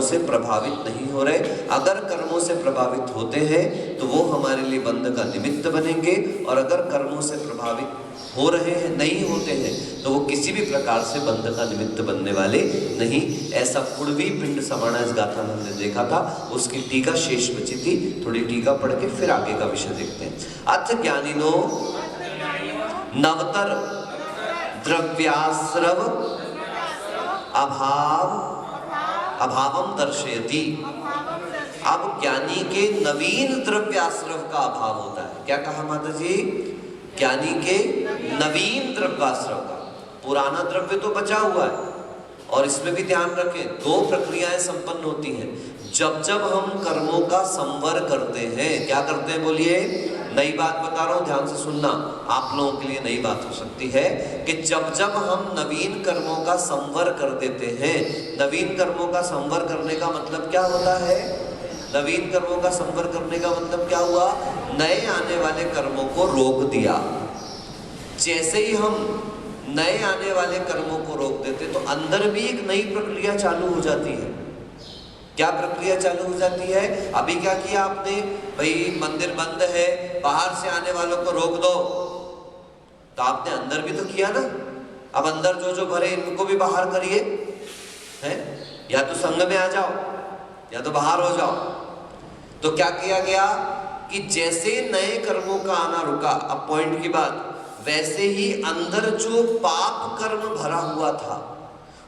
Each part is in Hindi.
से प्रभावित नहीं हो रहे। अगर कर्मों से प्रभावित होते हैं तो वो हमारे लिए बंध का निमित्त बनेंगे, और अगर कर्मों से प्रभावित हो रहे हैं, नहीं होते हैं, तो वो किसी भी प्रकार से बंध का निमित्त बनने वाले नहीं। ऐसा पूर्वी पिंड समाना इस गाथा में हमने देखा था। उसकी टीका शेष बची थी, थोड़ी टीका पढ़ के फिर आगे का विषय देखते हैं। अथ ज्ञानिनो नवतर द्रव्याश्रव अभावम दर्शयति। अब ज्ञानी के नवीन द्रव्याश्रव का अभाव होता है। क्या कहा माता जी? ज्ञानी के नवीन द्रव्याश्रव का। पुराना द्रव्य तो बचा हुआ है, और इसमें भी ध्यान रखें, दो प्रक्रियाएं संपन्न होती हैं जब जब हम कर्मों का संवर करते हैं। क्या करते हैं बोलिए? नई बात बता रहा हूं, ध्यान से सुनना, आप लोगों के लिए नई बात हो सकती है कि जब जब हम नवीन कर्मों का संवर कर देते हैं। नवीन कर्मों का संवर करने का मतलब क्या होता है? नवीन कर्मों का संवर करने का मतलब क्या हुआ? नए आने वाले कर्मों को रोक दिया। जैसे ही हम नए आने वाले कर्मों को रोक देते तो अंदर भी एक नई प्रक्रिया चालू हो जाती है। क्या प्रक्रिया चालू हो जाती है? अभी क्या किया आपने? भाई मंदिर बंद है, बाहर से आने वालों को रोक दो, तो आपने अंदर भी तो किया ना। अब अंदर जो जो भरे इनको भी बाहर करिए, हैं? या तो संघ में आ जाओ या तो बाहर हो जाओ। तो क्या किया गया कि जैसे नए कर्मों का आना रुका, अब पॉइंट की बात, वैसे ही अंदर जो पाप कर्म भरा हुआ था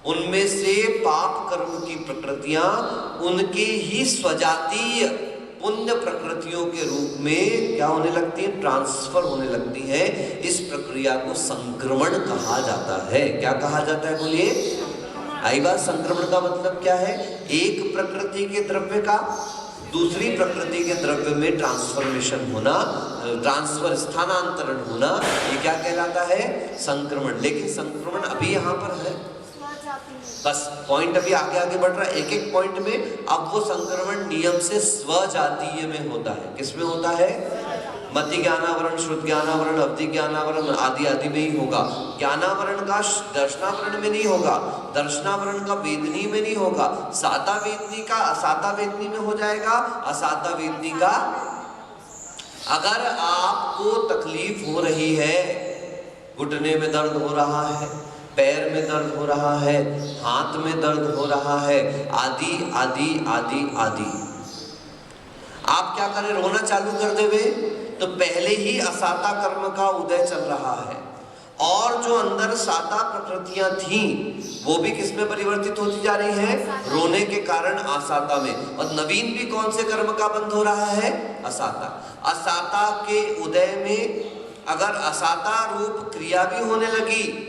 उनमें से पाप कर्म की प्रकृतियां उनके ही स्वजातीय पुण्य प्रकृतियों के रूप में क्या होने लगती है? ट्रांसफर होने लगती है। इस प्रक्रिया को संक्रमण कहा जाता है। क्या कहा जाता है बोलिए? आई बात। संक्रमण का मतलब क्या है? एक प्रकृति के द्रव्य का दूसरी प्रकृति के द्रव्य में ट्रांसफॉर्मेशन होना, ट्रांसफर, स्थानांतरण होना, ये क्या कहलाता है? संक्रमण। लेकिन संक्रमण अभी यहाँ पर है, बस पॉइंट अभी आगे आगे बढ़ रहा है एक एक पॉइंट में। अब वो संक्रमण नियम से स्वजातीय में होता है। किसमें होता है? मति ज्ञानावरण, श्रुत ज्ञानावरण, अवधि ज्ञानावरण आदि आदि में ही होगा। ज्ञानावरण का दर्शनावरण में नहीं होगा, दर्शनावरण का वेदनी में नहीं होगा, साता वेदनी का असाता वेदनी में हो जाएगा, असाता वेदनी का। अगर आपको तकलीफ हो रही है, घुटने में दर्द हो रहा है, पैर में दर्द हो रहा है, हाथ में दर्द हो रहा है, आदि आदि आदि आदि, आप क्या करें? रोना चालू कर देवे तो पहले ही असाता कर्म का उदय चल रहा है, और जो अंदर साता प्रकृतियां थी वो भी किसमें परिवर्तित होती जा रही है? रोने के कारण आसाता में। और नवीन भी कौन से कर्म का बंध हो रहा है? असाता। असाता के उदय में अगर असाता रूप क्रिया भी होने लगी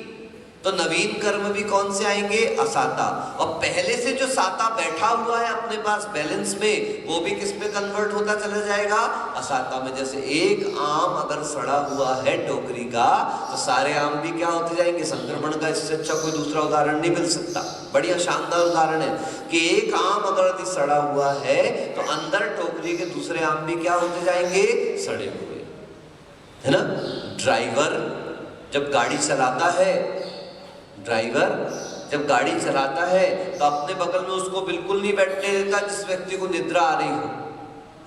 तो नवीन कर्म भी कौन से आएंगे? असाता। और पहले से जो साता बैठा हुआ है अपने पास बैलेंस में, वो भी किस में कन्वर्ट होता चला जाएगा? असाता में। जैसे एक आम अगर सड़ा हुआ है टोकरी का, तो सारे आम भी क्या होते जाएंगे? संक्रमण का इससे अच्छा कोई दूसरा उदाहरण नहीं मिल सकता। बढ़िया शानदार उदाहरण है कि एक आम अगर यदि सड़ा हुआ है तो अंदर टोकरी के दूसरे आम भी क्या होते जाएंगे? सड़े हुए, है ना। ड्राइवर जब गाड़ी चलाता है, ड्राइवर जब गाड़ी चलाता है तो अपने बगल में उसको बिल्कुल नहीं बैठने देता जिस व्यक्ति को निद्रा आ रही हो,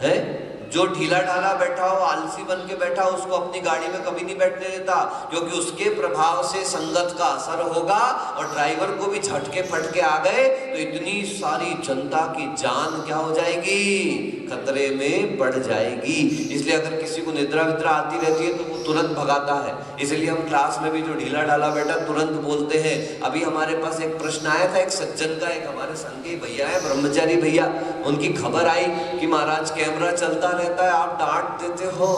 है। जो ढीला ढाला बैठा हो, आलसी बन के बैठा हो, उसको अपनी गाड़ी में कभी नहीं बैठने देता, क्योंकि उसके प्रभाव से संगत का असर होगा और ड्राइवर को भी झटके फटके आ गए तो इतनी सारी जनता की जान क्या हो जाएगी? खतरे में पड़ जाएगी। इसलिए अगर किसी को निद्रा विद्रा आती रहती है तो वो तुरंत भगाता है। इसलिए हम क्लास में भी जो ढीला ढाला बैठा तुरंत बोलते हैं। अभी हमारे पास एक प्रश्न आया था एक सज्जन का, एक हमारे संघ के भैया है, ब्रह्मचारी भैया, उनकी खबर आई कि महाराज कैमरा चलता रहता है, आप डांट देते हो,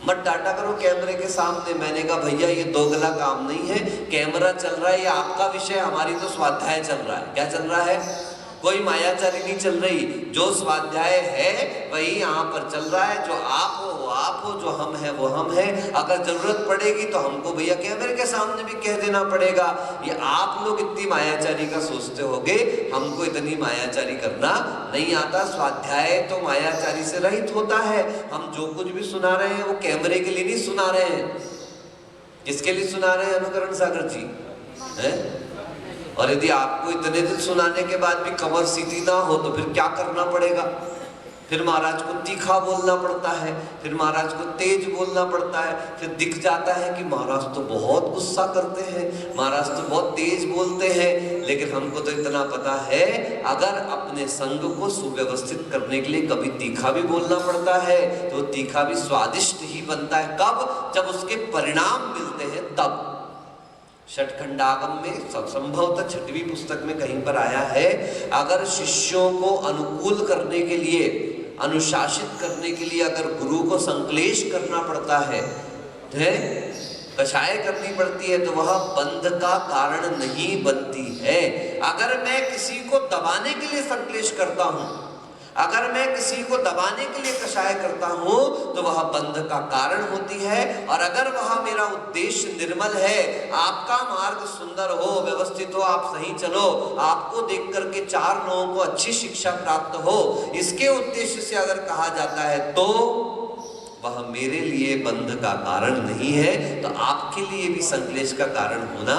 मत डांटा करो कैमरे के सामने। मैंने कहा भैया ये दोगला काम नहीं है, कैमरा चल रहा है ये आपका विषय, हमारी तो स्वाध्याय चल रहा है। क्या चल रहा है? कोई मायाचारी नहीं चल रही। जो स्वाध्याय है वही यहाँ पर चल रहा है। जो आप हो वो आप हो, जो हम हैं वो हम हैं। अगर जरूरत पड़ेगी तो हमको भैया कैमरे के सामने भी कह देना पड़ेगा। ये आप लोग इतनी मायाचारी का सोचते होगे, हमको इतनी मायाचारी करना नहीं आता। स्वाध्याय तो मायाचारी से रहित होता है। हम जो कुछ भी सुना रहे हैं वो कैमरे के लिए नहीं सुना रहे हैं। किसके लिए सुना रहे हैं? अनुकरण सागर जी है। और यदि आपको इतने दिन सुनाने के बाद भी कमर सीधी ना हो तो फिर क्या करना पड़ेगा? फिर महाराज को तीखा बोलना पड़ता है, फिर महाराज को तेज बोलना पड़ता है, फिर दिख जाता है कि महाराज तो बहुत गुस्सा करते हैं, महाराज तो बहुत तेज बोलते हैं। लेकिन हमको तो इतना पता है, अगर अपने संग को सुव्यवस्थित करने के लिए कभी तीखा भी बोलना पड़ता है तो तीखा भी स्वादिष्ट ही बनता है। कब? जब उसके परिणाम मिलते हैं तब। षटखंडागम में संभवतः 6वीं पुस्तक में कहीं पर आया है, अगर शिष्यों को अनुकूल करने के लिए, अनुशासित करने के लिए अगर गुरु को संक्लेश करना पड़ता है, कषाय करनी पड़ती है, तो वह बंध का कारण नहीं बनती है। अगर मैं किसी को दबाने के लिए संक्लेश करता हूं, अगर मैं किसी को दबाने के लिए कषाय करता हूं, तो वह बंध का कारण होती है। और अगर वह मेरा उद्देश्य निर्मल है, आपका मार्ग सुंदर हो, व्यवस्थित हो, आप सही चलो, आपको देख करके 4 लोगों को अच्छी शिक्षा प्राप्त हो, इसके उद्देश्य से अगर कहा जाता है तो वह मेरे लिए बंध का कारण नहीं है, तो आपके लिए भी संक्लेश का कारण होना।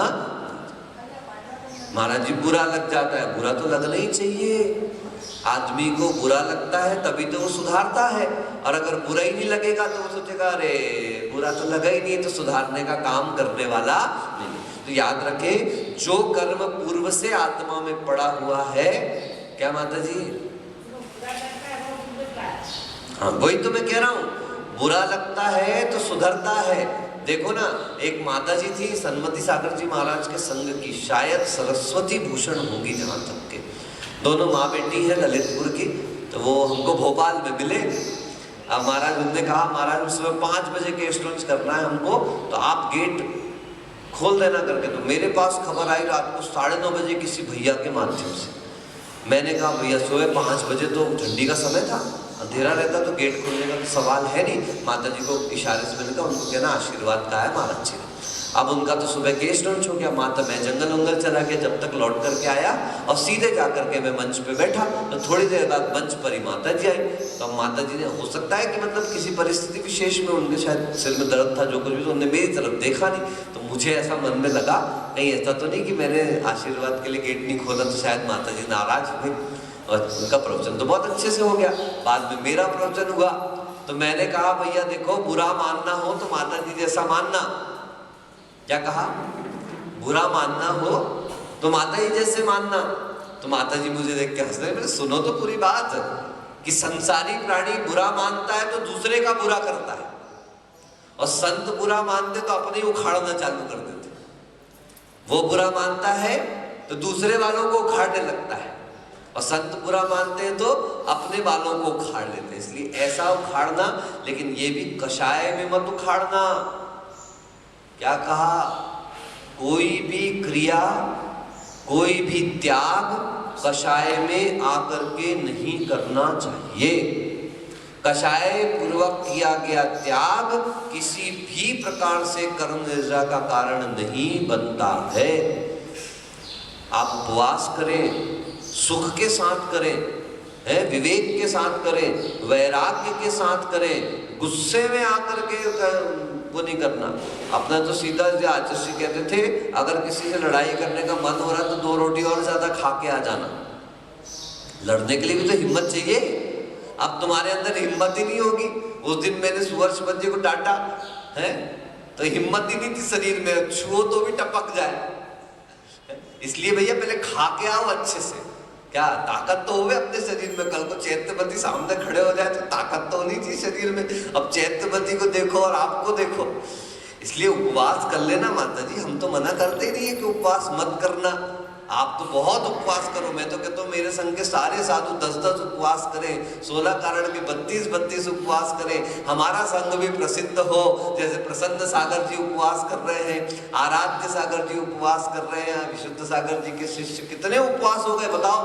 महाराज जी बुरा लग जाता है, बुरा तो लगना ही चाहिए। आदमी को बुरा लगता है तभी तो वो सुधारता है, और अगर बुरा ही नहीं लगेगा तो वो सोचेगा अरे बुरा तो लगा ही नहीं, तो सुधारने का काम करने वाला नहीं। तो याद रखें, जो कर्म पूर्व से आत्मा में पड़ा हुआ है, क्या माता जी? हाँ वही तो मैं कह रहा हूं, बुरा लगता है तो सुधरता है। देखो ना, एक माता जी थी सन्मति सागर जी महाराज के संग की, शायद सरस्वती भूषण होंगी जहां तक के, दोनों माँ बेटी है ललितपुर की। तो वो हमको भोपाल में मिले। अब महाराज उनने कहा महाराज सुबह 5 बजे गेस्ट लंच करना है हमको, तो आप गेट खोल देना करके। तो मेरे पास खबर आई रात को 9:30 बजे किसी भैया के माध्यम से। मैंने कहा भैया सुबह 5 बजे तो ठंडी का समय था, अंधेरा रहता तो गेट खोलने का तो सवाल है नहीं। माता जी को इशारे से मैंने कहा उनको कहना आशीर्वाद का है महाराज जी। अब उनका तो सुबह गेस्ट लंच हो गया, माता मैं जंगल वंगल चला गया, जब तक लौट करके आया और सीधे जा करके मैं मंच पे बैठा, तो थोड़ी देर बाद मंच पर ही माता जी आई। तो अब माता जी ने, हो सकता है कि मतलब किसी परिस्थिति विशेष में उनके शायद सिर में दर्द था, जो कुछ भी, तो उन्होंने मेरी तरफ देखा नहीं। तो मुझे ऐसा मन में लगा कहीं ऐसा तो नहीं कि मैंने आशीर्वाद के लिए गेट नहीं खोला तो शायद माता जी नाराज हुई। और उनका प्रवचन तो बहुत अच्छे से हो गया, बाद में मेरा प्रवचन हुआ। तो मैंने कहा भैया देखो, बुरा मानना हो तो माता जी जैसा मानना। क्या कहा? बुरा मानना हो तो माता जी जैसे मानना। तो माता जी मुझे देख के हंस रहे, मैंने सुनो तो पूरी बात, कि संसारी प्राणी बुरा मानता है तो दूसरे का बुरा करता है, और संत बुरा मानते तो अपने ही उखाड़ना चालू कर देते। वो बुरा मानता है तो दूसरे वालों को उखाड़ने लगता है, और संत बुरा मानते हैं तो अपने वालों को उखाड़ लेते हैं। इसलिए ऐसा उखाड़ना, लेकिन ये भी कषाय में मत उखाड़ना। क्या कहा? कोई भी क्रिया, कोई भी त्याग कषाय में आकर के नहीं करना चाहिए। कषाय पूर्वक किया गया त्याग किसी भी प्रकार से कर्म निर्जा का कारण नहीं बनता है। आप उपवास करें, सुख के साथ करें, विवेक के साथ करें, वैराग्य के साथ करें, गुस्से में आकर के वो नहीं करना। अपना तो सीधा आचार्य जी कहते थे, अगर किसी से लड़ाई करने का मन हो रहा है तो 2 रोटी और ज्यादा खा के आ जाना। लड़ने के लिए भी तो हिम्मत चाहिए। अब तुम्हारे अंदर हिम्मत ही नहीं होगी। उस दिन मैंने सुवर्षमत जी को डांटा है, तो हिम्मत ही नहीं थी शरीर में, छुओ तो भी टपक जाए। इसलिए भैया पहले खा के आओ अच्छे से। क्या ताकत तो होवे अपने शरीर में, कल को चैत्यवती सामने खड़े हो जाए तो ताकत तो होनी चाहिए शरीर में। अब चैत्यवती को देखो और आपको देखो। इसलिए उपवास कर लेना माता जी, हम तो मना करते ही नहीं है कि उपवास मत करना। आप तो बहुत उपवास करो, मैं तो कहता हूँ मेरे संग के सारे साधु 10-10 उपवास करें, 16 कारण के 32-32 उपवास करें। हमारा संघ भी प्रसिद्ध हो, जैसे प्रसन्न सागर जी उपवास कर रहे हैं, आराध्य सागर जी उपवास कर रहे हैं, विशुद्ध सागर जी के शिष्य कितने उपवास हो गए बताओ?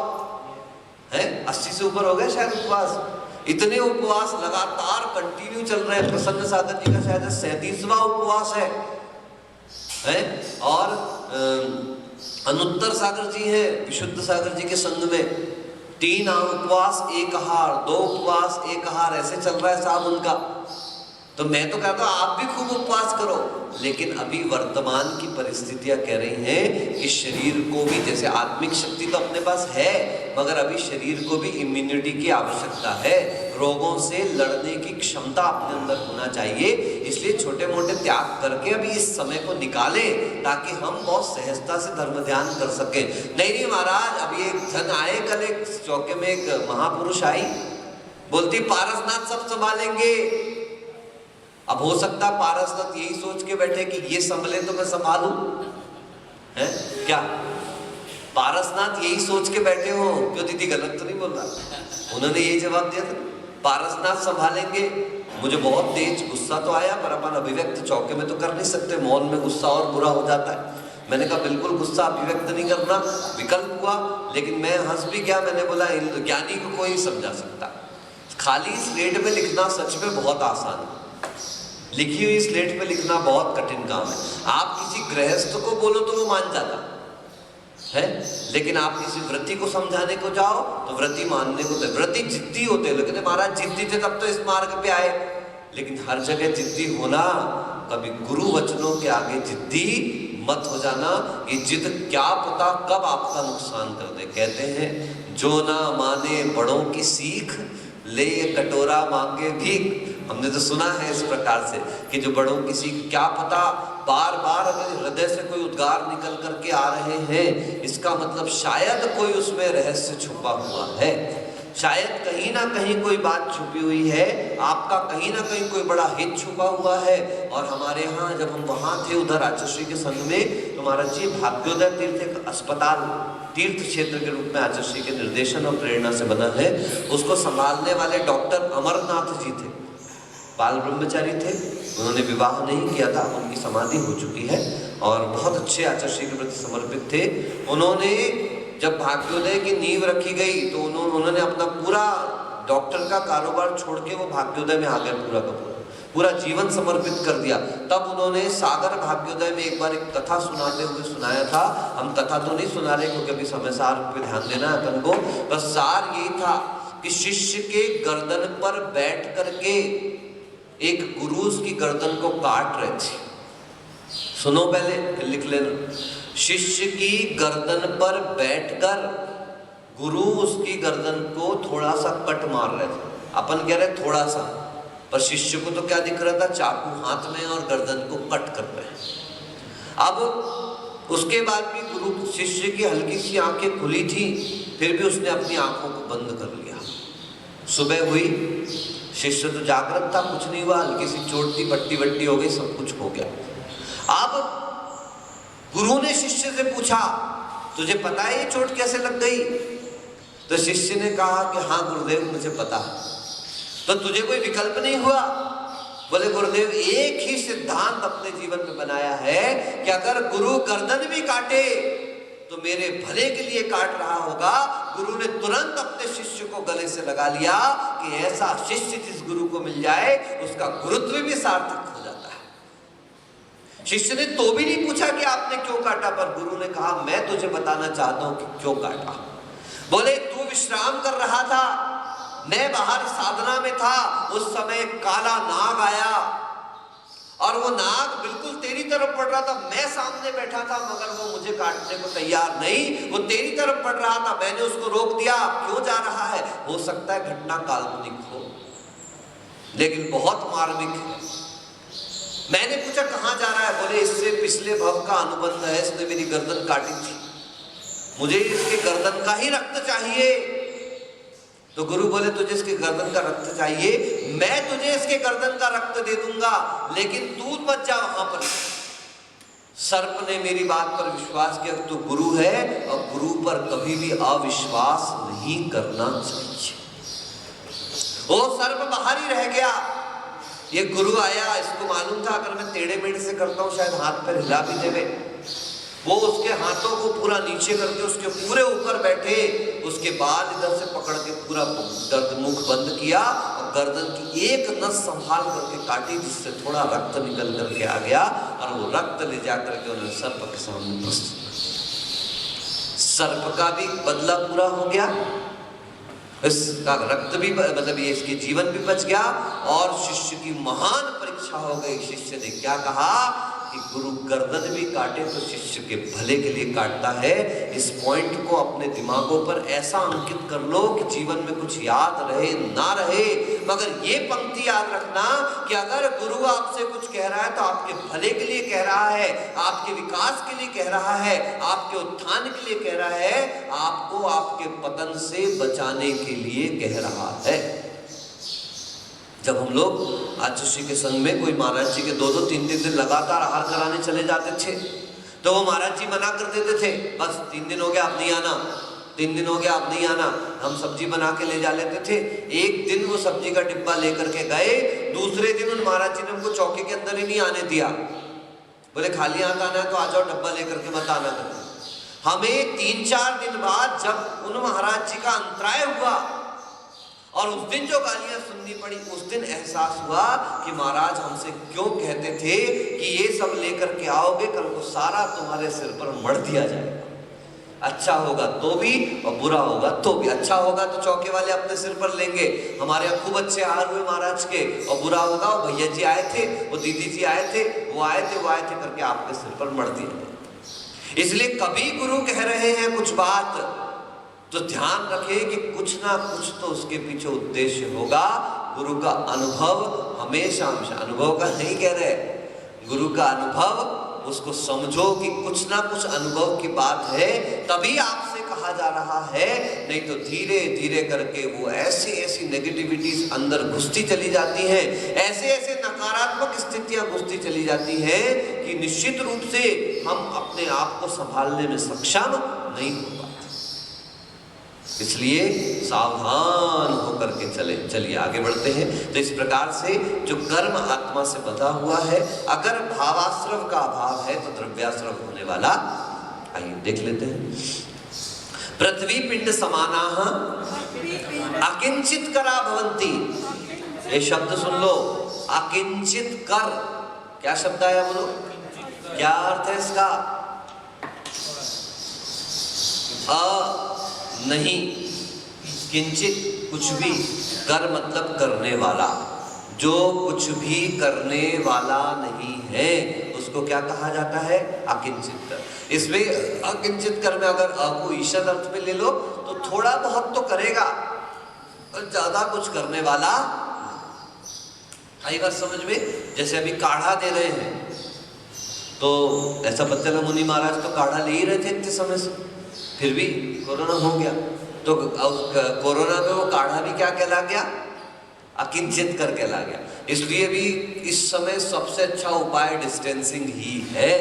हैं 80 से ऊपर हो गए शायद उपवास। इतने उपवास लगातार कंटिन्यू चल रहे हैं। प्रसन्न सागर जी का शायद 37वां उपवास है। और अनुत्तर सागर जी है विशुद्ध सागर जी के संग में, 3 उपवास 1 आहार, 2 उपवास 1 आहार, ऐसे चल रहा है साहब उनका। तो मैं तो कहता हूं आप भी खूब उपवास करो, लेकिन अभी वर्तमान की परिस्थितियां कह रही हैं कि शरीर को भी, जैसे आत्मिक शक्ति तो अपने पास है, मगर अभी शरीर को भी इम्यूनिटी की आवश्यकता है, रोगों से लड़ने की क्षमता अपने अंदर होना चाहिए। इसलिए छोटे मोटे त्याग करके अभी इस समय को निकालें ताकि हम बहुत सहजता से धर्म ध्यान कर सकें। नहीं महाराज, अभी एक जन आए, कल एक चौके में एक महापुरुष आई, बोलती पारसनाथ सब संभालेंगे। अब हो सकता पारसनाथ यही सोच के बैठे कि ये संभले तो मैं संभालूं, है क्या? पारसनाथ यही सोच के बैठे हो? क्यों दीदी, गलत तो नहीं बोल रहा? उन्होंने यही जवाब दिया था, पारसनाथ संभालेंगे। मुझे बहुत तेज गुस्सा तो आया, पर अपन अभिव्यक्त चौके में तो कर नहीं सकते, मौन में गुस्सा और बुरा हो जाता है। मैंने कहा बिल्कुल गुस्सा अभिव्यक्त नहीं करना, विकल्प हुआ, लेकिन मैं हंस भी गया। मैंने बोला ज्ञानी को कोई समझा सकता, खाली स्लेट में लिखना सच में बहुत आसान है, लिखी हुई स्लेट पे लिखना बहुत कठिन काम है। आप किसी गृहस्थ को बोलो तो वो मान जाता है, लेकिन आप किसी व्रती को समझाने को जाओ तो व्रती मानने को, व्रती जिद्दी होते हैं। लेकिन महाराज जिद्दी थे तब तो इस मार्ग पे आए, लेकिन हर जगह जिद्दी होना, कभी गुरु वचनों के आगे जिद्दी मत हो जाना। ये जिद क्या पता कब आपका नुकसान कर दे। कहते हैं जो ना माने बड़ों की सीख, ले कटोरा मांगे भीख। हमने तो सुना है इस प्रकार से कि जो बड़ों की सीख, क्या पता बार बार अगर हृदय से कोई उद्गार निकल करके आ रहे हैं, इसका मतलब शायद कोई उसमें रहस्य छुपा हुआ है, शायद कहीं ना कहीं कोई बात छुपी हुई है, आपका कहीं ना कहीं कोई बड़ा हित छुपा हुआ है। और हमारे यहाँ जब हम वहाँ थे उधर आचार्य के संग में, तो महाराज जी भाग्योदय तीर्थ एक अस्पताल तीर्थ क्षेत्र के रूप में आचार्य के निर्देशन और प्रेरणा से बना है। उसको संभालने वाले डॉक्टर अमरनाथ जी थे, बाल ब्रह्मचारी थे, उन्होंने विवाह नहीं किया था, उनकी समाधि हो चुकी है और बहुत अच्छे आचार्य के प्रति समर्पित थे। उन्होंने जब भाग्योदय की नींव रखी गई तो उन्होंने अपना पूरा डॉक्टर का कारोबार छोड़ के वो भाग्योदय में आ गए, पूरा जीवन समर्पित कर दिया। तब उन्होंने सागर भाग्योदय में एक बार एक कथा सुनाते हुए सुनाया था। हम कथा तो नहीं सुना रहे क्योंकि अभी समय सार पे ध्यान देना है अपन को, बस सार यही था कि शिष्य के गर्दन पर बैठ करके एक गुरु उसकी गर्दन को काट रहे थे। सुनो पहले, फिर लिख लेना। शिष्य की गर्दन पर बैठकर गुरु उसकी गर्दन को थोड़ा सा कट मार रहे थे। अपन कह रहे थोड़ा सा, पर शिष्य को तो क्या दिख रहा था, चाकू हाथ में और गर्दन को कट कर रहे हैं। अब उसके बाद भी गुरु शिष्य की हल्की सी आंखें खुली थी, फिर भी उसने अपनी आंखों को बंद कर लिया। सुबह हुई, शिष्य तो जागृत था, कुछ नहीं हुआ, हल्की सी चोट थी, पट्टी वट्टी हो गई, सब कुछ हो गया। अब गुरु ने शिष्य से पूछा, तुझे पता है ये चोट कैसे लग गई? तो शिष्य ने कहा कि हाँ गुरुदेव मुझे पता है। तो तुझे कोई विकल्प नहीं हुआ? बोले गुरुदेव एक ही सिद्धांत अपने जीवन में बनाया है कि अगर गुरु गर्दन भी काटे तो मेरे भले के लिए काट रहा होगा। गुरु ने तुरंत अपने शिष्य को गले से लगा लिया कि ऐसा शिष्य जिस गुरु को मिल जाए उसका गुरुत्व भी सार्थक हो जाता है। शिष्य ने तो भी नहीं पूछा कि आपने क्यों काटा, पर गुरु ने कहा मैं तुझे बताना चाहता हूं कि क्यों काटा। बोले तू विश्राम कर रहा था, मैं बाहर साधना में था, उस समय काला नाग आया और वो नाग बिल्कुल तेरी तरफ बढ़ रहा था। मैं सामने बैठा था मगर वो मुझे काटने को तैयार नहीं, वो तेरी तरफ बढ़ रहा था, मैंने उसको रोक दिया। क्यों जा रहा है? हो सकता है घटना काल्पनिक हो लेकिन बहुत मार्मिक है। मैंने पूछा कहां जा रहा है? बोले इससे पिछले भव का अनुबंध है, इसने मेरी गर्दन काटी थी, मुझे इसके गर्दन का ही रक्त चाहिए। तो गुरु बोले तुझे इसके गर्दन का रक्त चाहिए, मैं तुझे इसके गर्दन का रक्त दे दूंगा, लेकिन तू मत जा वहां पर। सर्प ने मेरी बात पर विश्वास किया, तो गुरु है और गुरु पर कभी भी अविश्वास नहीं करना चाहिए। वो सर्प बाहर ही रह गया। ये गुरु आया, इसको मालूम था अगर मैं टेढ़े मेढ़े से करता हूं शायद हाथ पर हिला भी देवे। वो उसके हाथों को पूरा नीचे करके उसके पूरे ऊपर बैठे, उसके बाल इधर से पकड़ के पूरा गर्द मुख बंद किया और गर्दन की एक नस संभाल करके काटी, जिससे थोड़ा रक्त निकल करके आ गया और वो रक्त ले जा करके उन्होंने सर्प के सामने प्रस्तुत किया। सर्प का भी बदला पूरा हो गया, इसका रक्त भी मतलब ये इसके जीवन भी बच गया और शिष्य की महान इच्छा हो गई। शिष्य ने क्या कहा कि गुरु गर्दन भी काटे तो शिष्य के भले के लिए काटता है। इस पॉइंट को अपने दिमागों पर ऐसा अंकित कर लो कि जीवन में कुछ याद रहे ना रहे, मगर ये पंक्ति याद रखना कि अगर गुरु आपसे कुछ कह रहा है तो आपके भले के लिए कह रहा है, आपके विकास के लिए कह रहा है, आपके उत्थान के लिए कह रहा है, आपको आपके पतन से बचाने के लिए कह रहा है। जब हम लोग आचुषी के संग में कोई महाराज जी के 2-2, 3-3 दिन लगातार आहार कराने चले जाते थे तो वो महाराज जी मना कर देते थे, बस 3 दिन हो गया आप नहीं आना, 3 दिन हो गया आप नहीं आना। हम सब्जी बना के ले जा लेते थे। एक दिन वो सब्जी का डिब्बा लेकर के गए, दूसरे दिन उन महाराज जी ने हमको चौके के अंदर ही नहीं आने दिया। बोले खाली हाथ आना है तो आ जाओ, डब्बा लेकर के मत आना। हमें 3-4 दिन बाद जब उन महाराज जी का अंतराय हुआ और उस दिन जो गालियां सुननी पड़ी, उस दिन एहसास हुआ कि महाराज हमसे क्यों कहते थे कि ये सब लेकर के आओगे, कल को सारा तुम्हारे सिर पर मढ़ दिया जाएगा। अच्छा होगा तो भी और बुरा होगा तो भी। अच्छा होगा तो चौके वाले अपने सिर पर लेंगे, हमारे यहाँ खूब अच्छे आहार हुए महाराज के, और बुरा होगा वो भैया जी आए थे, वो दीदी जी आए थे, वो आए थे करके आपके सिर पर मढ़ दिया। इसलिए कभी गुरु कह रहे हैं कुछ बात तो ध्यान रखें कि कुछ ना कुछ तो उसके पीछे उद्देश्य होगा। गुरु का अनुभव हमेशा अनुभव का नहीं कह रहे, गुरु का अनुभव उसको समझो कि कुछ ना कुछ अनुभव की बात है, तभी आपसे कहा जा रहा है। नहीं तो धीरे धीरे करके वो ऐसी नेगेटिविटीज अंदर घुसती चली जाती हैं, ऐसे नकारात्मक स्थितियां घुसती चली जाती हैं कि निश्चित रूप से हम अपने आप को संभालने में सक्षम नहीं हो पाते। इसलिए सावधान होकर के चलिए आगे बढ़ते हैं। तो इस प्रकार से जो कर्म आत्मा से बंधा हुआ है, अगर भावाश्रव का अभाव है तो द्रव्याश्रव होने वाला। आइए देख लेते हैं। पृथ्वी पिंड समानाः अकिंचित करा भवन्ति। ये शब्द सुन लो, अकिंचित कर। क्या शब्द आया बोलो, क्या अर्थ है इसका? नहीं, किंचित कुछ भी, कर मतलब करने वाला, जो कुछ भी करने वाला नहीं है उसको क्या कहा जाता है? अकिंचित कर। इसमें अकिंचित कर में अगर अ को ईशद अर्थ में ले लो तो थोड़ा बहुत तो करेगा और ज्यादा कुछ करने वाला। आई बात समझ में? जैसे अभी काढ़ा दे रहे हैं तो ऐसा पता चला मुनि महाराज तो काढ़ा ले ही रहे थे इतने समय से, फिर भी कोरोना हो गया। तो कोरोना में वो काढ़ा भी क्या कहला गया? अकिंचित कर कहला गया। इसलिए भी इस समय सबसे अच्छा उपाय डिस्टेंसिंग ही है।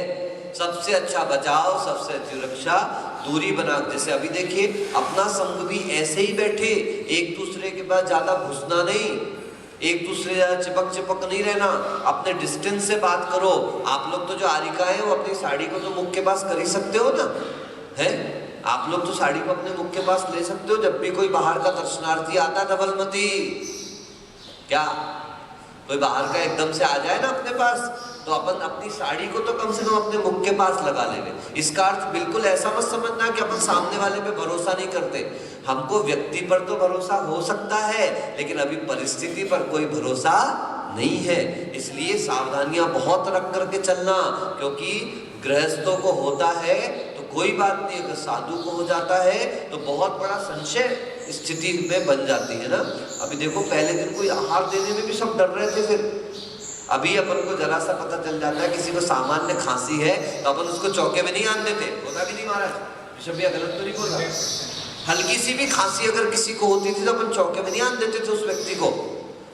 सबसे अच्छा बचाव, सबसे अच्छी रक्षा दूरी बना। जैसे अभी देखिए अपना संघ भी ऐसे ही बैठे, एक दूसरे के पास ज्यादा घुसना नहीं, एक दूसरे चिपक नहीं रहना, अपने डिस्टेंस से बात करो। आप लोग तो जो आरिका है वो अपनी साड़ी को तो मुख के पास कर ही सकते हो ना, है? आप लोग तो साड़ी को अपने मुख के पास ले सकते हो। जब भी कोई बाहर का दर्शनार्थी आता धवलमती, क्या कोई बाहर का एकदम से आ जाए ना अपने पास, तो अपन अपनी साड़ी को तो कम से कम अपने मुख के पास लगा ले। इसका अर्थ बिल्कुल ऐसा मत समझना कि अपन सामने वाले पे भरोसा नहीं करते। हमको व्यक्ति पर तो भरोसा हो सकता है, लेकिन अभी परिस्थिति पर कोई भरोसा नहीं है। इसलिए सावधानियां बहुत रख करके चलना, क्योंकि गृहस्थों को होता है तो कोई बात नहीं, अगर साधु को हो जाता है तो बहुत बड़ा संशय स्थिति में बन जाती है ना। अभी देखो पहले दिन कोई आहार देने में भी सब डर रहे थे, फिर अभी अपन को जरा सा पता चल जाता है किसी को सामान्य खांसी है तो अपन उसको चौके में नहीं आने देते। होता कि नहीं महाराज? ऋषभ भैया गलत तो नहीं बोल रहा? हल्की सी भी खांसी अगर किसी को होती थी तो अपन चौके में नहीं आने देते थे उस व्यक्ति को।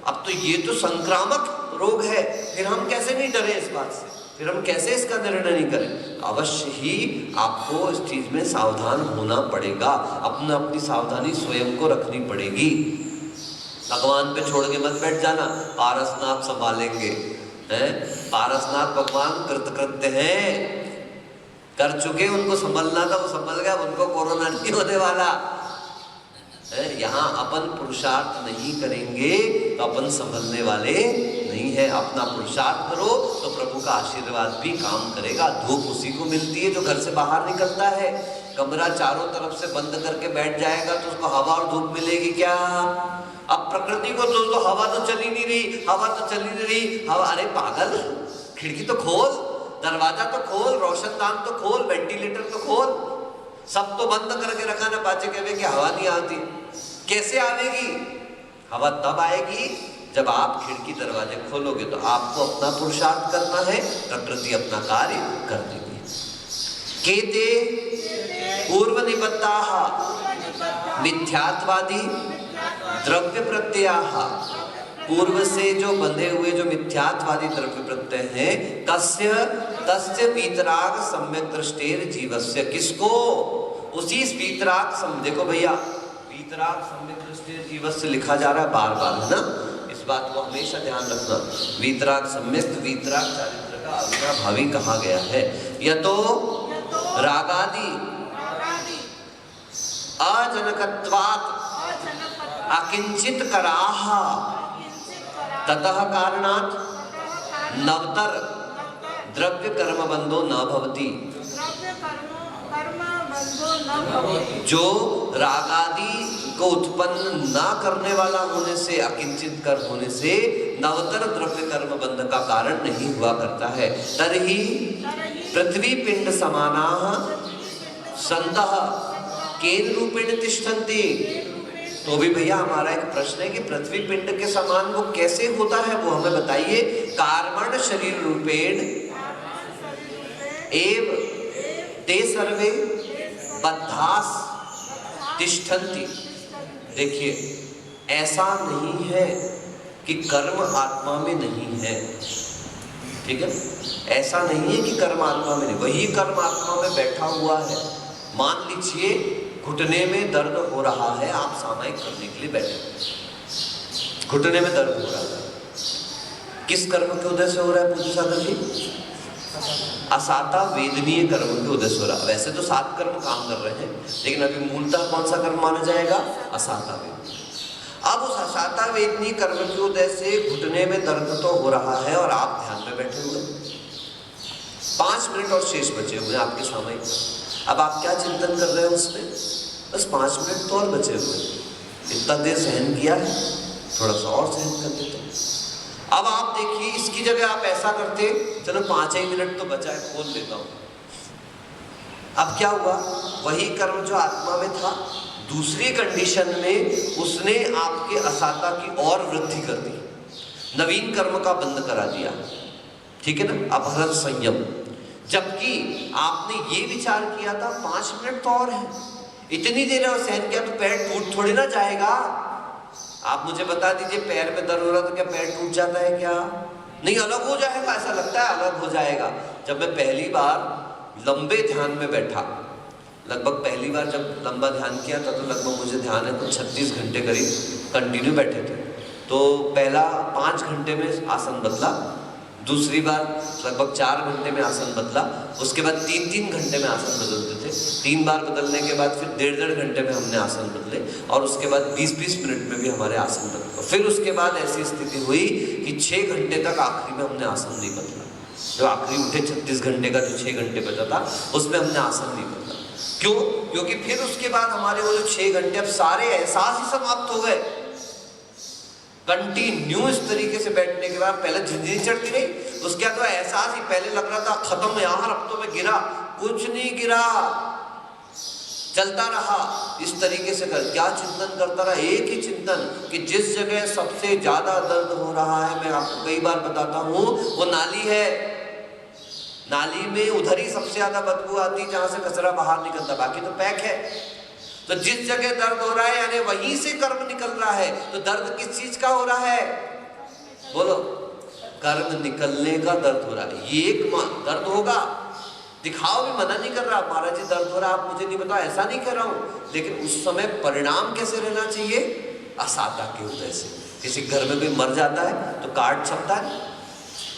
अब तो ये तो संक्रामक रोग है, फिर हम कैसे नहीं डरे इस बात से, फिर हम कैसे इसका निर्णय नहीं करें? अवश्य ही आपको इस चीज में सावधान होना पड़ेगा, अपनी सावधानी स्वयं को रखनी पड़ेगी। भगवान पे छोड़ के मत बैठ जाना, पारसनाथ संभालेंगे, हैं? पारसनाथ भगवान कृतकृत्य हैं, कर चुके, उनको संभलना था वो संभल गया, उनको कोरोना नहीं होने वाला है। यहाँ अपन पुरुषार्थ नहीं करेंगे तो अपन संभलने वाले नहीं है। अपना पुरुषार्थ करो तो प्रभु का आशीर्वाद भी काम करेगा। धूप उसी को मिलती है जो घर से बाहर निकलता है। कमरा चारों तरफ से बंद करके बैठ जाएगा तो उसको हवा और धूप मिलेगी क्या? अब प्रकृति को तो हवा तो चली नहीं रही, हवा तो चली नहीं रही, हवा, अरे पागल, खिड़की तो खोल, दरवाजा तो खोल, रोशनदान तो खोल, वेंटिलेटर तो खोल, सब तो बंद करके रखा ना, पाचे कहवे कि हवा नहीं आती। कैसे आवेगी हवा? तब आएगी जब आप खिड़की दरवाजे खोलोगे। तो आपको अपना पुरुषार्थ करना है, प्रकृति अपना कार्य कर देगी। केते पूर्व निबद्धाः मिथ्यात्वादी द्रव्य प्रत्ययाः, पूर्व से जो बंधे हुए जो मिथ्यात्वादी द्रव्य प्रत्यय हैं, कस्य तस्य वीतराग सम्यक दृष्टेर जीवस्य, किसको? उसी वीतराग, देखो भैया वीतराग सम्यक दृष्टेर जीवस्य लिखा जा रहा है बार बार, है ना, इस बात को हमेशा ध्यान रखना। वीतराग सम्यक, वीतराग चारित्र का अविनाभावी कहा गया है। यह तो रागादि अजनकत्वात् अकिंचित कराह ततः कारणात् नवतर द्रव्य कर्म बंधो न भवति। जो रागादि को उत्पन्न न करने वाला होने से, अकिंचित कर होने से नवतर द्रव्य कर्म बंध का कारण नहीं हुआ करता है। तर्हि पृथ्वी पिंड समानाः सन्तः केन रूपेण तिष्ठन्ति। तो भी भैया हमारा एक प्रश्न है कि पृथ्वी पिंड के समान वो कैसे होता है, वो हमें बताइए। कार्बन शरीर रूपेण एव ते सर्वे बद्धास तिष्ठन्ति। देखिए, ऐसा नहीं है कि कर्म आत्मा में नहीं है, ठीक है, ऐसा नहीं है कि कर्म आत्मा में नहीं, वही कर्म आत्मा में बैठा हुआ है। मान लीजिए घुटने में दर्द हो रहा है, आप सामायिक करने के लिए बैठे, घुटने में दर्द हो रहा है, किस कर्म के उदय से हो रहा है पूज्य साधक जी? असाता वेदनीय कर्म के उदय से हो रहा है। वैसे तो 7 कर्म काम कर रहे हैं, लेकिन अभी मूलतः कौन सा कर्म माना जाएगा? असाता वेदनीय। अब उस असाता वेदनीय कर्म के उदय से घुटने में दर्द तो हो रहा है और आप ध्यान में बैठे हुए, 5 मिनट और शेष बचे हुए आपके सामने। अब आप क्या चिंतन कर रहे हैं उसमें? बस 5 मिनट तो और बचे हुए, इतना देर सहन किया है, थोड़ा सा और सहन कर देते हैं। अब आप देखिए, इसकी जगह आप ऐसा करते, चलो 5 ही मिनट तो बचा है, खोल लेता हूं। अब क्या हुआ? वही कर्म जो आत्मा में था, दूसरी कंडीशन में उसने आपके असाता की और वृद्धि कर दी, नवीन कर्म का बंध करा दिया, ठीक है ना, अपहरण संयम। जबकि आपने ये विचार किया था 5 मिनट तो और है, इतनी देर और सहन किया तो पैर टूट थोड़ी ना जाएगा। आप मुझे बता दीजिए, पैर में दर्द हो रहा तो क्या पैर टूट जाता है क्या? नहीं, अलग हो जाएगा, ऐसा लगता है अलग हो जाएगा। जब मैं पहली बार लंबे ध्यान में बैठा, लगभग पहली बार जब लंबा ध्यान किया था, तो लगभग मुझे ध्यान है कुछ 36 घंटे करीब कंटिन्यू बैठे थे। तो पहला 5 घंटे में आसन बदला, दूसरी बार लगभग 4 घंटे में आसन बदला, उसके बाद 3-3 घंटे में आसन बदलते थे। 3 बार बदलने के बाद फिर 1.5 घंटे में हमने आसन बदले, और उसके बाद 20-20 मिनट में भी हमारे आसन बदले। फिर उसके बाद ऐसी स्थिति हुई कि 6 घंटे तक आखिरी में हमने आसन नहीं बदला। जो आखिरी उठे 36 घंटे का जो 6 घंटे बचा था, उसमें हमने आसन नहीं बदला। क्यों? क्योंकि फिर उसके बाद हमारे वो जो 6 घंटे, अब सारे एहसास ही समाप्त हो गए। कंटिन्यू इस तरीके से बैठने के बाद पहले झिझरी चढ़ती रही, उसके बाद तो एहसास ही, पहले लग रहा था खत्म यार, अब तो मैं गिरा, कुछ नहीं गिरा, चलता रहा। इस तरीके से कर, क्या चिंतन करता रहा? एक ही चिंतन कि जिस जगह सबसे ज्यादा दर्द हो रहा है, मैं आपको कई बार बताता हूँ, वो नाली है। नाली में उधर ही सबसे ज्यादा बदबू आती है जहां से कचरा बाहर निकलता, बाकी तो पैक है। तो जिस जगह दर्द हो रहा है, यानी वहीं से कर्म निकल रहा है। तो दर्द किस चीज का हो रहा है? बोलो। कर्म निकलने का दर्द हो रहा है। ये एक दर्द होगा, दिखाओ भी मना नहीं कर रहा, महाराज जी दर्द हो रहा है, आप मुझे नहीं बताओ, ऐसा नहीं कह रहा हूं। लेकिन उस समय परिणाम कैसे रहना चाहिए? असाता के उदय से। किसी घर में कोई मर जाता है तो कार्ड छपता है,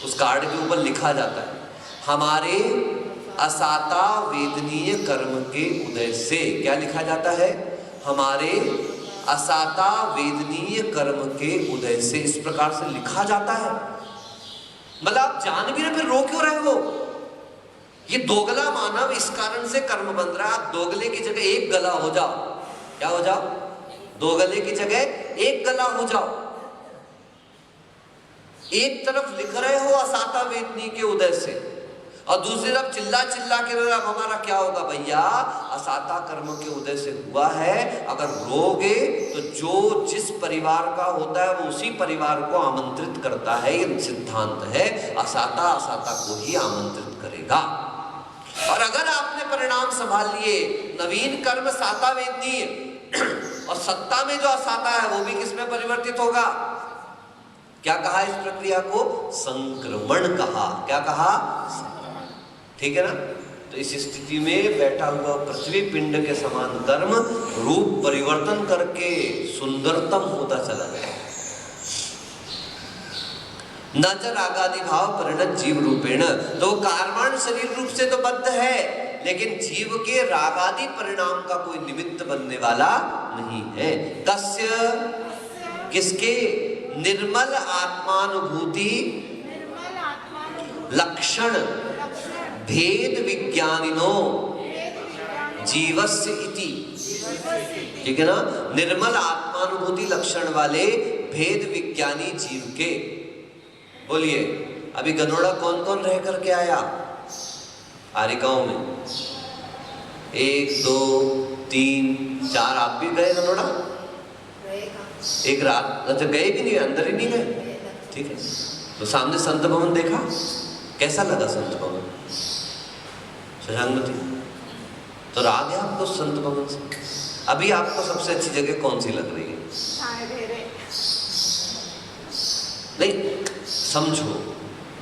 उस कार्ड के ऊपर लिखा जाता है, हमारे असाता वेदनीय कर्म के उदय से। क्या लिखा जाता है? हमारे असाता वेदनीय कर्म के उदय से। इस प्रकार से लिखा जाता है। मतलब आप जान भी रहे, फिर रो क्यों रहे हो? ये दोगला मानव इस कारण से कर्म बंध रहा है। आप दोगले की जगह एक गला हो जाओ। क्या हो जाओ? दोगले की जगह एक गला हो जाओ। एक तरफ लिख रहे हो असाता वेदनी के उदय से, और दूसरी तरफ चिल्ला चिल्ला के अब हमारा क्या होगा भैया? असाता कर्म के उदय से हुआ है। अगर रोगे तो जो जिस परिवार का होता है वो उसी परिवार को आमंत्रित करता है। ये सिद्धांत है। असाता असाता को ही आमंत्रित करेगा। और अगर आपने परिणाम संभाल लिए, नवीन कर्म साता वेदनीय, और सत्ता में जो असाता है वो भी किसमें परिवर्तित होगा? क्या कहा इस प्रक्रिया को? संक्रमण कहा। क्या कहा? ठीक है ना? तो इस स्थिति में बैठा हुआ पृथ्वी पिंड के समान कर्म रूप परिवर्तन करके सुंदरतम होता चला गया। न च रागादि भाव परिणत जीव रूपेण, तो कार्माण शरीर रूप से तो बद्ध है, लेकिन जीव के रागादि परिणाम का कोई निमित्त बनने वाला नहीं है। कस्य, किसके? निर्मल आत्मानुभूति लक्षण भेद विज्ञानिनो जीवस्य इति। ठीक है ना? निर्मल आत्मानुभूति लक्षण वाले भेद विज्ञानी जीव के। बोलिए, अभी गनोड़ा कौन कौन रह करके आया आरिकाओं में? 1 2 3 4 आप भी गए गनोड़ा? एक रात? अच्छा, गए भी नहीं, अंदर ही नहीं गए। ठीक है, तो सामने संत भवन देखा, कैसा लगा संत भवन? शशांकमती, तो राग है आपको संत भवन से? अभी आपको सबसे अच्छी जगह कौन सी लग रही है? नहीं, समझो,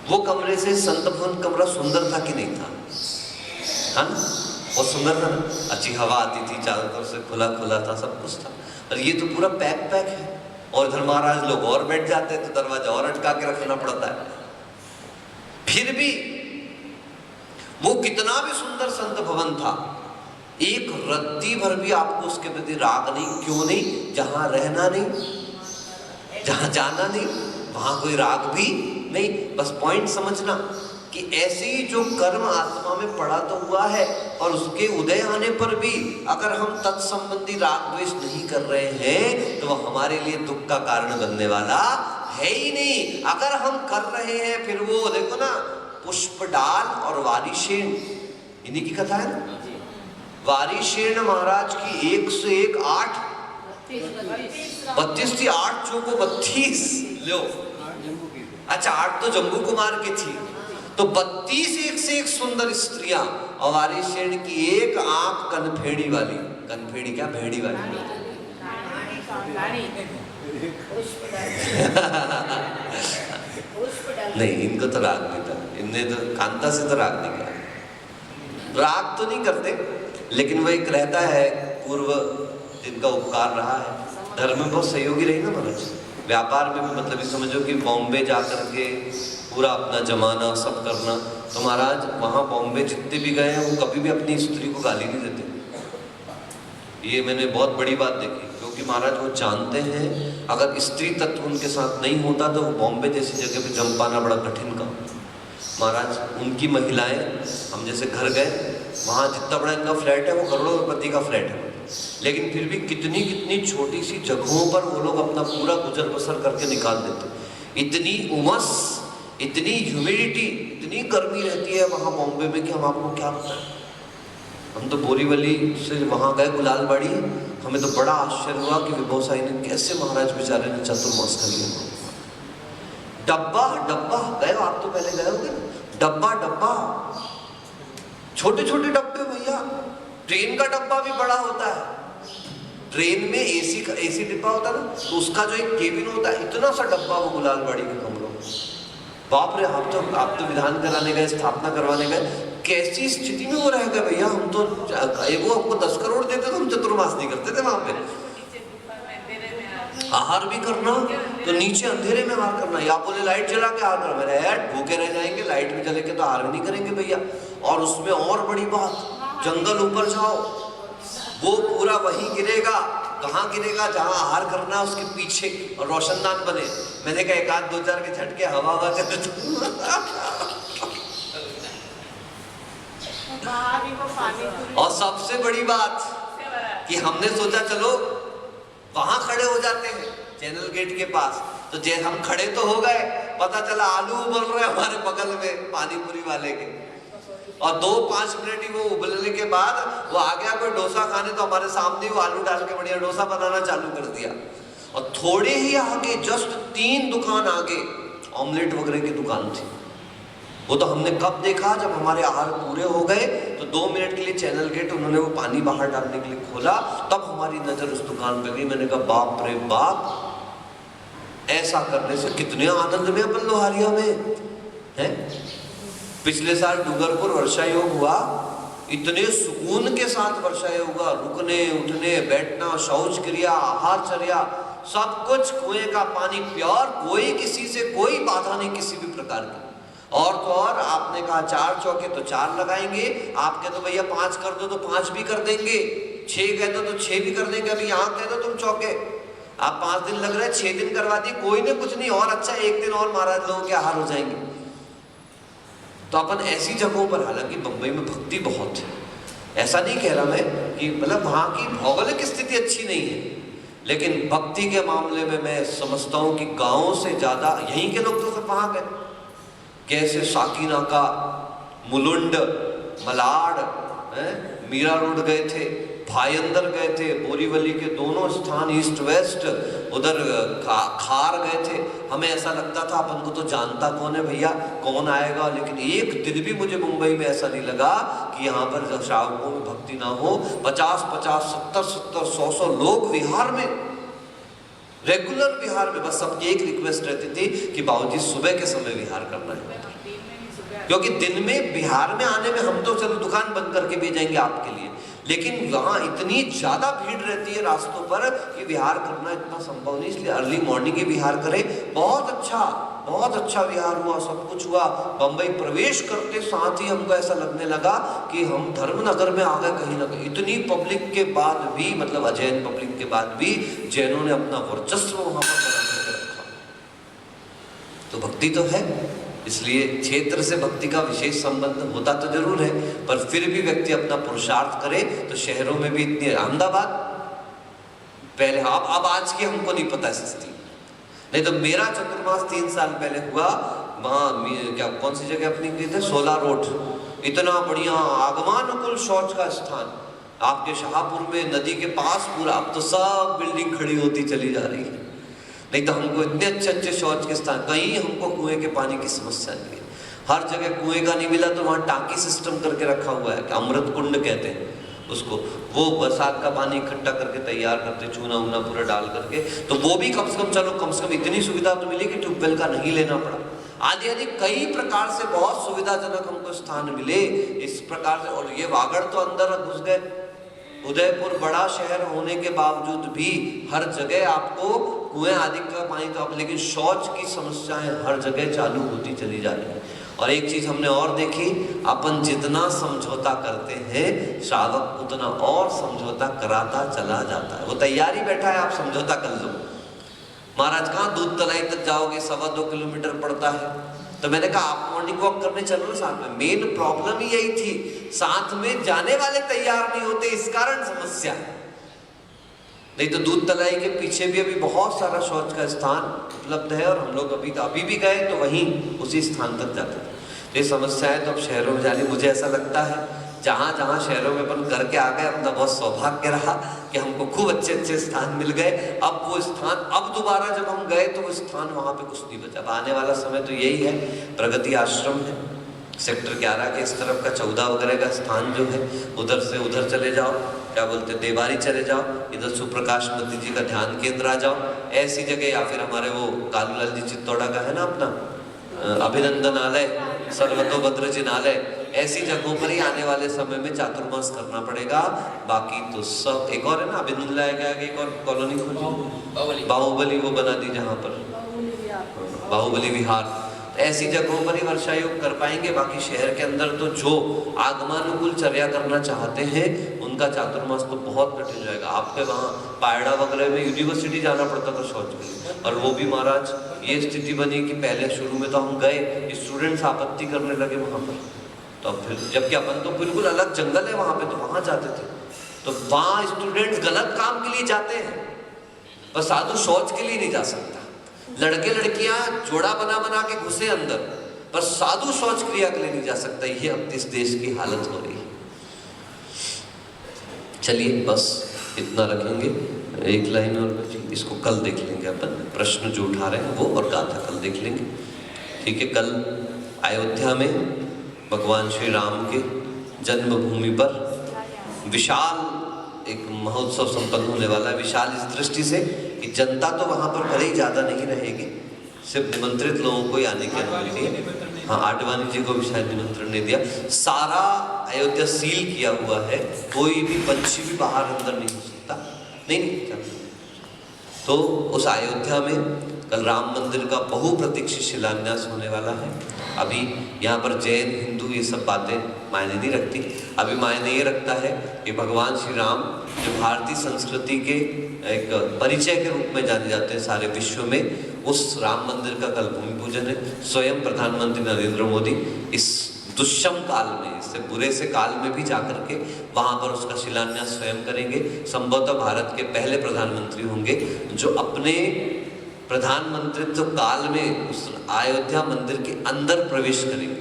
वो कमरे से संत भवन कमरा सुंदर था कि नहीं था? है ना? बहुत सुंदर था ना? अच्छी हवा आती थी, चारों तरफ से खुला खुला था, सब कुछ था। और ये तो पूरा पैक पैक है। और इधर महाराज लोग और बैठ जाते हैं तो दरवाजा और अटका के रखना पड़ता है। फिर भी वो कितना भी सुंदर संत भवन था, एक रत्ती भर भी आपको उसके प्रति राग नहीं। क्यों नहीं? जहां रहना नहीं, जहां जाना नहीं, वहां कोई राग भी नहीं। बस पॉइंट समझना कि ऐसे ही जो कर्म आत्मा में पड़ा तो हुआ है, और उसके उदय आने पर भी अगर हम तत्संबंधी राग द्वेष नहीं कर रहे हैं तो वह हमारे लिए दुख का कारण बनने वाला है ही नहीं। अगर हम कर रहे हैं, फिर वो देखो ना, पुष्पडाल और वारिशेन, इन्हीं की कथा है ना? वारिशेन महाराज की 1 से 1 8 32 थी, 8 चौको 32 लो। अच्छा, 8 तो जम्बू कुमार की थी, तो 32 एक से एक सुंदर स्त्रियां, और वारिशेन की एक आंख कनफेड़ी वाली। कनफेड़ी क्या? भेड़ी वाली। नहीं, इनको तो राग नहीं था, इनने तो कांता से तो राग नहीं किया। राग तो नहीं करते, लेकिन वो एक रहता है पूर्व जिनका उपकार रहा है। धर्म में बहुत सहयोगी रही ना महाराज, व्यापार में भी। मतलब ये समझो कि बॉम्बे जा करके पूरा अपना जमाना सब करना, तो महाराज वहाँ बॉम्बे जितने भी गए हैं वो कभी भी अपनी स्त्री को गाली नहीं देते। ये मैंने बहुत बड़ी बात देखी, क्योंकि महाराज वो जानते हैं अगर स्त्री तत्व उनके साथ नहीं होता तो वो बॉम्बे जैसी जगह पे जम पाना बड़ा कठिन काम। महाराज उनकी महिलाएं, हम जैसे घर गए, वहाँ जितना बड़ा इनका फ्लैट है वो करोड़पति का फ्लैट है, लेकिन फिर भी कितनी कितनी छोटी सी जगहों पर वो लोग अपना पूरा गुजर बसर करके निकाल देते। इतनी उमस, इतनी ह्यूमिडिटी, इतनी गर्मी रहती है वहाँ बॉम्बे में कि हम आपको क्या बताएं। हम तो बोरीवली से वहाँ गए गुलालबाड़ी, हमें तो बड़ा आश्चर्य हुआ कि विभो साई ने कैसे महाराज बेचारे ने चतुर्मास कर लिया। डब्बा डब्बा गए आप तो पहले गए होंगे ना, डब्बा डब्बा, छोटे छोटे डब्बे भैया। ट्रेन का डब्बा भी बड़ा होता है, ट्रेन में एसी डिब्बा होता है ना, तो उसका जो एक केबिन होता है, इतना सा डब्बा वो गुलालबाड़ी के कमरों में। बाप रे, आप तो विधान कराने गए, स्थापना करवाने गए, कैसी स्थिति में वो रह गए भैया। हम तो वो हमको 10 करोड़ देते तो हम चतुर्मास नहीं करते थे वहां पे। आहार भी करना तो नीचे अंधेरे में आहार करना, या बोले लाइट जला के आहार करना। मेरे यार भूखे रह जाएंगे, लाइट में जले के तो आहार नहीं करेंगे भैया। और उसमें और बड़ी बात, जंगल ऊपर जाओ, वो पूरा वही गिरेगा, कहाँ गिरेगा? जहाँ आहार करना उसके पीछे, और रोशनदान बने। मैंने कहा 1 आध 2 4 के झटके हवा चले तो और सबसे बड़ी बात कि हमने सोचा चलो वहां खड़े हो जाते हैं चैनल गेट के पास, तो हम खड़े तो हो गए, पता चला आलू उबल रहे हमारे बगल में पानी पूरी वाले के, और 2-5 मिनट ही वो उबलने के बाद वो आ गया कोई डोसा खाने, तो हमारे सामने वो आलू डाल के बढ़िया डोसा बनाना चालू कर दिया। और थोड़े ही आगे जस्ट 3 दुकान आगे ऑमलेट वगैरह की दुकान थी। वो तो हमने कब देखा, जब हमारे आहार पूरे हो गए तो 2 मिनट के लिए चैनल गेट उन्होंने वो पानी बाहर डालने के लिए खोला, तब हमारी नजर उस दुकान पे गई। मैंने कहा बाप रे बाप, ऐसा करने से कितने आनंद में अपन लोहारिया में हैं। पिछले साल डूंगरपुर वर्षा योग हुआ, इतने सुकून के साथ वर्षा योग हुआ, रुकने उठने बैठना, शौच क्रिया, आहार चर्या, सब कुछ कुएं का पानी प्योर, कोई किसी से कोई बाधा नहीं किसी भी प्रकार की। और तो और आपने कहा 4 चौके तो 4 लगाएंगे, आप कह दो भैया 5 कर दो तो 5 भी कर देंगे, 6 कह दो तो 6 भी कर देंगे। अभी यहाँ कह दो तुम चौके, आप 5 दिन लग रहे हैं 6 दिन करवा दी, कोई नहीं कुछ नहीं, और अच्छा 1 दिन और महाराज लोगों के आहार हो जाएंगे। तो अपन ऐसी जगहों पर, हालांकि बंबई में भक्ति बहुत है, ऐसा नहीं कह रहा मैं कि मतलब वहाँ की भौगोलिक स्थिति अच्छी नहीं है, लेकिन भक्ति के मामले में मैं समझता हूँ कि गाँवों से ज्यादा यहीं के लोग तो सब वहाँ गए, कैसे साकीनाका, मुलुंड, मलाड, मीरा रोड गए थे, भाईंदर गए थे, बोरीवली के दोनों स्थान ईस्ट वेस्ट, उधर खार गए थे। हमें ऐसा लगता था अपन को तो जानता कौन है भैया, कौन आएगा, लेकिन एक दिन भी मुझे मुंबई में ऐसा नहीं लगा कि यहाँ पर श्रावकों में भक्ति ना हो। 50-50, 70-70, 100-100 लोग विहार में, रेगुलर विहार में। बस सबकी एक रिक्वेस्ट रहती थी कि बाबूजी सुबह के समय विहार करना है, क्योंकि दिन में बिहार में आने में हम तो चलो दुकान बंद करके भी जाएंगे आपके लिए, लेकिन वहाँ इतनी ज्यादा भीड़ रहती है रास्तों पर कि विहार करना इतना संभव नहीं, इसलिए अर्ली मॉर्निंग ही विहार करें। बहुत अच्छा विहार हुआ, सब कुछ हुआ। बंबई प्रवेश करते साथ ही हमको ऐसा लगने लगा कि हम धर्मनगर में आ गए कहीं ना कहीं। इतनी पब्लिक के बाद भी, मतलब अजैन पब्लिक के बाद भी जैनों ने अपना वर्चस्व वहां पर बना करके रखा। तो भक्ति तो है, इसलिए क्षेत्र से भक्ति का विशेष संबंध होता तो जरूर है, पर फिर भी व्यक्ति अपना पुरुषार्थ करे तो शहरों में भी इतनी, अहमदाबाद पहले, अब आज की हमको नहीं पता स्थिति, नहीं तो मेरा चतुर्मास 3 साल पहले हुआ वहाँ, क्या कौन सी जगह अपनी गई थे, 16 रोड, इतना बढ़िया आगमनुकूल शौच का स्थान, आपके शाहपुर में नदी के पास पूरा। अब तो सब बिल्डिंग खड़ी होती चली जा रही है, नहीं तो हमको इतने अच्छे शौच के स्थान, कहीं हमको कुएं के पानी की समस्या नहीं है। हर जगह कुएं का नहीं मिला तो वहाँ टांकी सिस्टम करके रखा हुआ है, अमृत कुंड कहते हैं उसको, वो बरसात का पानी इकट्ठा करके तैयार करते, चूना वूना पूरा डाल करके, तो वो भी कम से कम इतनी सुविधा तो मिली कि ट्यूबवेल का नहीं लेना पड़ा। आदि कई प्रकार से बहुत सुविधाजनक हमको स्थान मिले इस प्रकार से। और ये वागड़ तो अंदर घुस गए, उदयपुर बड़ा शहर होने के बावजूद भी हर जगह आपको कुएं आदि का पानी तो अब, लेकिन शौच की समस्याएं हर जगह चालू होती चली जा रही है। और एक चीज हमने और देखी, अपन जितना समझौता करते हैं श्रावक उतना और समझौता कराता चला जाता है। वो तैयारी बैठा है, आप समझौता कर लो। महाराज कहाँ दूध तलाई तक जाओगे, 2.25 किलोमीटर पड़ता है। तो मैंने कहा आप मॉर्निंग वॉक करने चलो साथ में। मेन प्रॉब्लम ही यही थी, साथ में जाने वाले तैयार नहीं होते, इस कारण समस्या। नहीं तो दूध तलाई के पीछे भी अभी बहुत सारा शौच का स्थान उपलब्ध है, और हम लोग अभी भी गए तो वहीं उसी स्थान तक जाते थे। ये समस्या है तो अब शहरों में जाने, मुझे ऐसा लगता है जहाँ जहाँ शहरों में अपन करके आ गए, अपना बहुत सौभाग्य रहा कि हमको खूब अच्छे स्थान मिल गए। अब वो स्थान, अब दोबारा जब हम गए तो वो स्थान वहाँ पे कुछ नहीं बचा। अब आने वाला समय तो यही है, प्रगति आश्रम है सेक्टर 11 के इस तरफ का, 14 वगैरह का स्थान जो है, उधर से उधर चले जाओ, क्या बोलते देवारी चले जाओ, इधर सुप्रकाश मती जी का ध्यान केंद्र आ जाओ, ऐसी जगह। या फिर हमारे वो कालूलाल जी चित्तौड़ा का है ना अपना अभिनंदनालय, सर्वतोभद्र जिनालय, ऐसी जगहों पर ही आने वाले समय में चातुर्मास करना पड़ेगा। बाकी तो सब, एक और है ना अभिनंदनालय का एक और कॉलोनी खोली, बाहुबली वो बना दी जहाँ पर, बाहुबली विहार, ऐसी जगहों पर ही वर्षा योग कर पाएंगे। बाकी शहर के अंदर तो जो आगमनुकूल चर्या करना चाहते हैं उनका चातुर्मास तो बहुत कठिन जाएगा। आपके वहाँ पायड़ा वगैरह में यूनिवर्सिटी जाना पड़ता था शौच के लिए, और वो भी महाराज ये स्थिति बनी कि पहले शुरू में तो हम गए, स्टूडेंट्स आपत्ति करने लगे वहाँ पर तो फिर जबकि अपन तो बिल्कुल अलग जंगल है वहां पे, तो वहां जाते थे। तो वहां स्टूडेंट्स गलत काम के लिए जाते हैं, पर साधु शौच के लिए नहीं जा सकता। लड़के लड़कियां जोड़ा बना बना के घुसे अंदर, पर साधु शौच क्रिया के लिए नहीं जा सकता। ये अब इस देश की हालत हो रही है। चलिए बस इतना रखेंगे, एक लाइन और बची, इसको कल देख लेंगे अपन। प्रश्न जो उठा रहे हैं वो और गाथा कल देख लेंगे, ठीक है। कल अयोध्या में भगवान श्री राम के जन्मभूमि पर विशाल एक महोत्सव संपन्न होने वाला है। विशाल इस दृष्टि से कि जनता तो वहां पर भले ही ज्यादा नहीं रहेगी, सिर्फ निमंत्रित लोगों को ही आने की अनुमति है। हाँ, आडवाणी जी को भी शायद निमंत्रण नहीं दिया। सारा अयोध्या सील किया हुआ है, कोई भी पंछी भी बाहर अंदर नहीं हो सकता। नहीं तो उस अयोध्या में कल राम मंदिर का बहुप्रतीक्षित शिलान्यास होने वाला है। अभी यहाँ पर जैन हिंदू ये सब बातें मायने नहीं रखती। अभी मायने ये रखता है कि भगवान श्री राम जो भारतीय संस्कृति के एक परिचय के रूप में जाने जाते हैं सारे विश्व में, उस राम मंदिर का कल भूमि पूजन है। स्वयं प्रधानमंत्री नरेंद्र मोदी इस दुष्यम काल में, इससे बुरे से काल में भी जाकर के वहां पर उसका शिलान्यास स्वयं करेंगे। संभवतः भारत के पहले प्रधानमंत्री होंगे जो अपने प्रधानमंत्रित्व काल में उस अयोध्या मंदिर के अंदर प्रवेश करेंगे।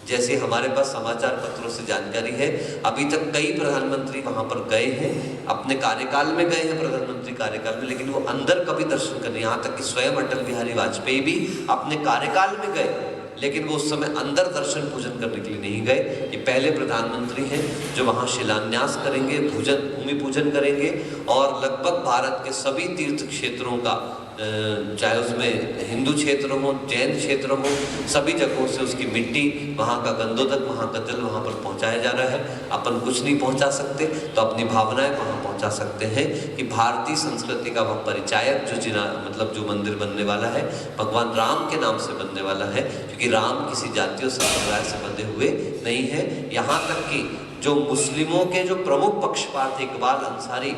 जैसे हमारे पास समाचार पत्रों से जानकारी है, अभी तक कई प्रधानमंत्री वहां पर गए हैं, अपने कार्यकाल में गए हैं प्रधानमंत्री कार्यकाल में, लेकिन वो अंदर कभी दर्शन करने, यहाँ तक कि स्वयं अटल बिहारी वाजपेयी भी अपने कार्यकाल में गए, लेकिन वो उस समय अंदर दर्शन पूजन करने के लिए नहीं गए। ये पहले प्रधानमंत्री हैं जो वहाँ शिलान्यास करेंगे, भूमि पूजन करेंगे, और लगभग भारत के सभी तीर्थ क्षेत्रों का, चाहे उसमें हिंदू क्षेत्र हो, जैन क्षेत्र हो, सभी जगहों से उसकी मिट्टी, वहाँ का गंदोदक, वहाँ का जल वहाँ पर पहुँचाया जा रहा है। अपन कुछ नहीं पहुँचा सकते तो अपनी भावनाएं वहाँ पहुँचा सकते हैं कि भारतीय संस्कृति का वह परिचायक जो मतलब जो मंदिर बनने वाला है भगवान राम के नाम से बनने वाला है, क्योंकि राम किसी जातीय संप्रदाय से बंधे हुए नहीं है। यहाँ तक कि जो मुस्लिमों के जो प्रमुख पक्षपात इकबाल अंसारी,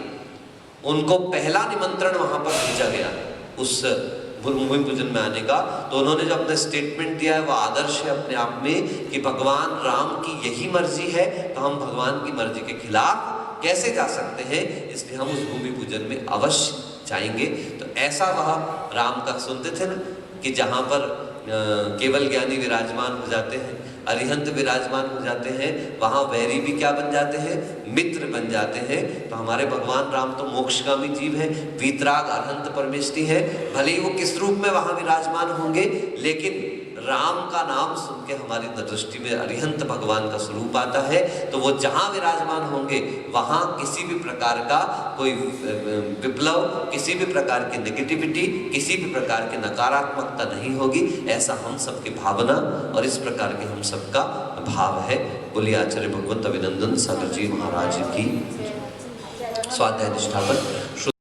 उनको पहला निमंत्रण वहाँ पर भेजा गया उस भूमि पूजन में आने का। तो उन्होंने जो अपना स्टेटमेंट दिया है वो आदर्श है अपने आप में कि भगवान राम की यही मर्जी है तो हम भगवान की मर्जी के खिलाफ कैसे जा सकते हैं, इसलिए हम उस भूमि पूजन में अवश्य जाएंगे। तो ऐसा वह राम का सुनते थे ना कि जहाँ पर केवल ज्ञानी विराजमान हो जाते हैं, अरिहंत विराजमान हो जाते हैं, वहाँ वैरी भी क्या बन जाते हैं, मित्र बन जाते हैं। तो हमारे भगवान राम तो मोक्षगामी जीव है, वीतराग अरहंत परमेष्टि है। भले ही वो किस रूप में वहाँ विराजमान होंगे, लेकिन राम का नाम सुन के हमारी दृष्टि में अरिहंत भगवान का स्वरूप आता है। तो वो जहाँ विराजमान होंगे वहाँ किसी भी प्रकार का कोई विप्लव, किसी भी प्रकार की नेगेटिविटी, किसी भी प्रकार की नकारात्मकता नहीं होगी, ऐसा हम सबकी भावना और इस प्रकार के हम सबका भाव है। बोलिए आचार्य भगवंत अभिनंदन सागर जी महाराज की स्वाध्याय निष्ठा पर।